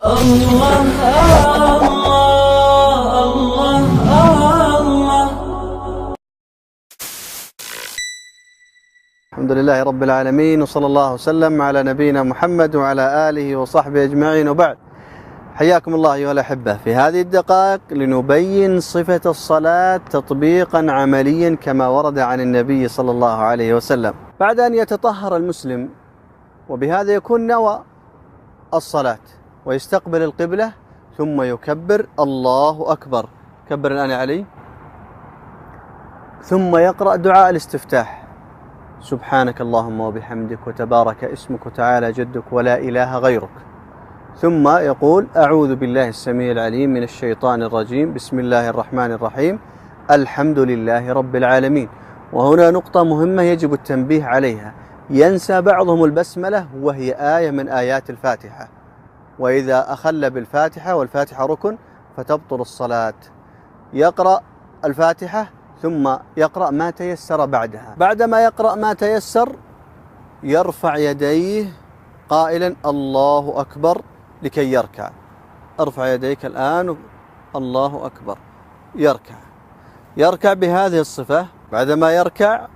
الله الله الله. الحمد لله رب العالمين، وصلى الله وسلم على نبينا محمد وعلى آله وصحبه أجمعين، وبعد. حياكم الله أيها الأحبة. في هذه الدقائق لنبين صفة الصلاة تطبيقا عمليا كما ورد عن النبي صلى الله عليه وسلم. بعد أن يتطهر المسلم، وبهذا يكون نوى الصلاة ويستقبل القبلة، ثم يكبر الله أكبر. كبر الآن يا علي. ثم يقرأ دعاء الاستفتاح: سبحانك اللهم وبحمدك وتبارك اسمك وتعالى جدك ولا إله غيرك. ثم يقول: أعوذ بالله السميع العليم من الشيطان الرجيم، بسم الله الرحمن الرحيم، الحمد لله رب العالمين. وهنا نقطة مهمة يجب التنبيه عليها. ينسى بعضهم البسملة، وهي آية من آيات الفاتحة، وإذا أخل بالفاتحة، والفاتحة ركن، فتبطل الصلاة. يقرأ الفاتحة ثم يقرأ ما تيسر بعدها. بعدما يقرأ ما تيسر يرفع يديه قائلا الله أكبر لكي يركع. ارفع يديك الآن، الله أكبر. يركع بهذه الصفة. بعدما يركع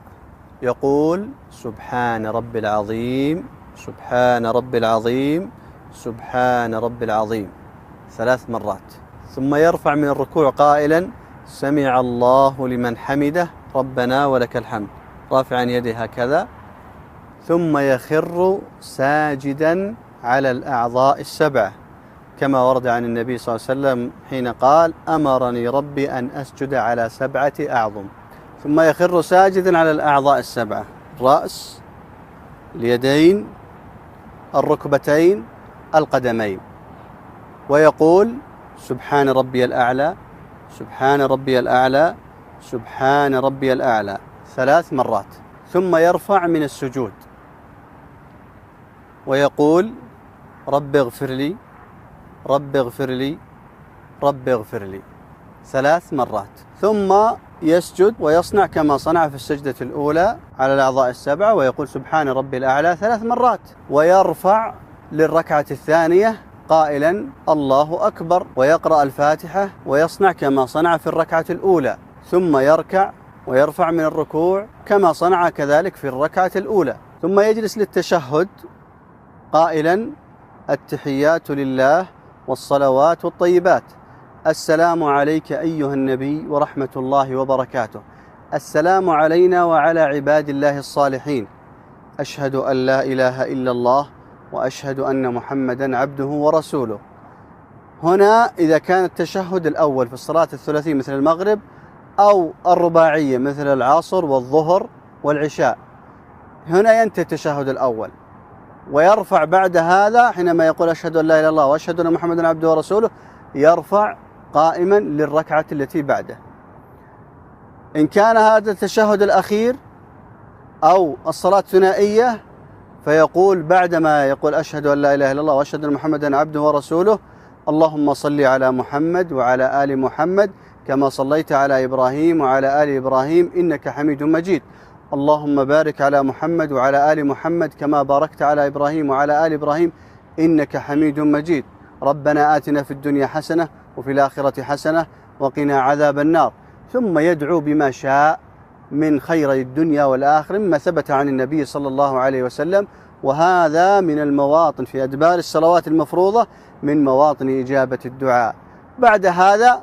يقول: سبحان رب العظيم، سبحان رب العظيم، سبحان رب العظيم 3 مرات. ثم يرفع من الركوع قائلا: سمع الله لمن حمده ربنا ولك الحمد، رافعا يده هكذا. ثم يخر ساجدا على الأعضاء 7، كما ورد عن النبي صلى الله عليه وسلم حين قال: أمرني ربي أن أسجد على 7 أعظم. ثم يخر ساجدا على الأعضاء 7، الرأس، اليدين، الركبتين، القدمين، ويقول: سبحان ربي الأعلى، سبحان ربي الأعلى، سبحان ربي الأعلى 3 مرات. ثم يرفع من السجود ويقول: رب اغفر لي، رب اغفر لي، رب اغفر لي 3 مرات. ثم يسجد ويصنع كما صنع في السجدة الأولى على الأعضاء 7، ويقول: سبحان ربي الأعلى 3 مرات. ويرفع للركعة الثانية قائلا: الله أكبر، ويقرأ الفاتحة ويصنع كما صنع في الركعة الأولى. ثم يركع ويرفع من الركوع كما صنع كذلك في الركعة الأولى. ثم يجلس للتشهد قائلا: التحيات لله والصلوات والطيبات، السلام عليك أيها النبي ورحمة الله وبركاته، السلام علينا وعلى عباد الله الصالحين، أشهد أن لا إله إلا الله وأشهد أن محمدا عبده ورسوله. هنا إذا كان التشهد الأول في الصلاة الثلاثية مثل المغرب، أو الرباعية مثل العصر والظهر والعشاء، هنا ينتهي التشهد الأول، ويرفع بعد هذا حينما يقول: أشهد أن لا إله إلا الله وأشهد أن محمدا عبده ورسوله، يرفع قائما للركعة التي بعده. إن كان هذا التشهد الأخير أو الصلاة ثنائية، فيقول بعدما يقول: أشهد أن لا إله إلا الله وأشهد أن محمدا عبده ورسوله، اللهم صل على محمد وعلى آل محمد كما صليت على إبراهيم وعلى آل إبراهيم إنك حميد مجيد، اللهم بارك على محمد وعلى آل محمد كما باركت على إبراهيم وعلى آل إبراهيم إنك حميد مجيد، ربنا آتنا في الدنيا حسنة وفي الآخرة حسنة وقنا عذاب النار. ثم يدعو بما شاء من خير الدنيا والآخرة مما ثبت عن النبي صلى الله عليه وسلم، وهذا من المواطن في أدبار الصلوات المفروضة من مواطن إجابة الدعاء. بعد هذا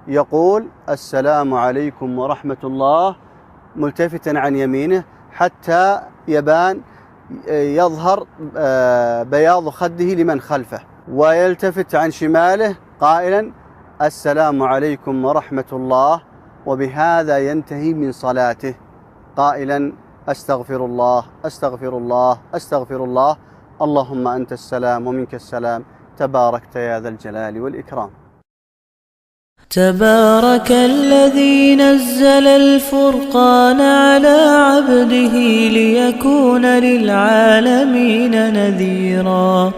يقول: السلام عليكم ورحمة الله، ملتفتا عن يمينه حتى يظهر بياض خده لمن خلفه، ويلتفت عن شماله قائلا: السلام عليكم ورحمة الله، وبهذا ينتهي من صلاته قائلا: أستغفر الله، أستغفر الله، أستغفر الله، اللهم أنت السلام ومنك السلام، تباركت يا ذا الجلال والإكرام. تبارك الذي نزل الفرقان على عبده ليكون للعالمين نذيرا.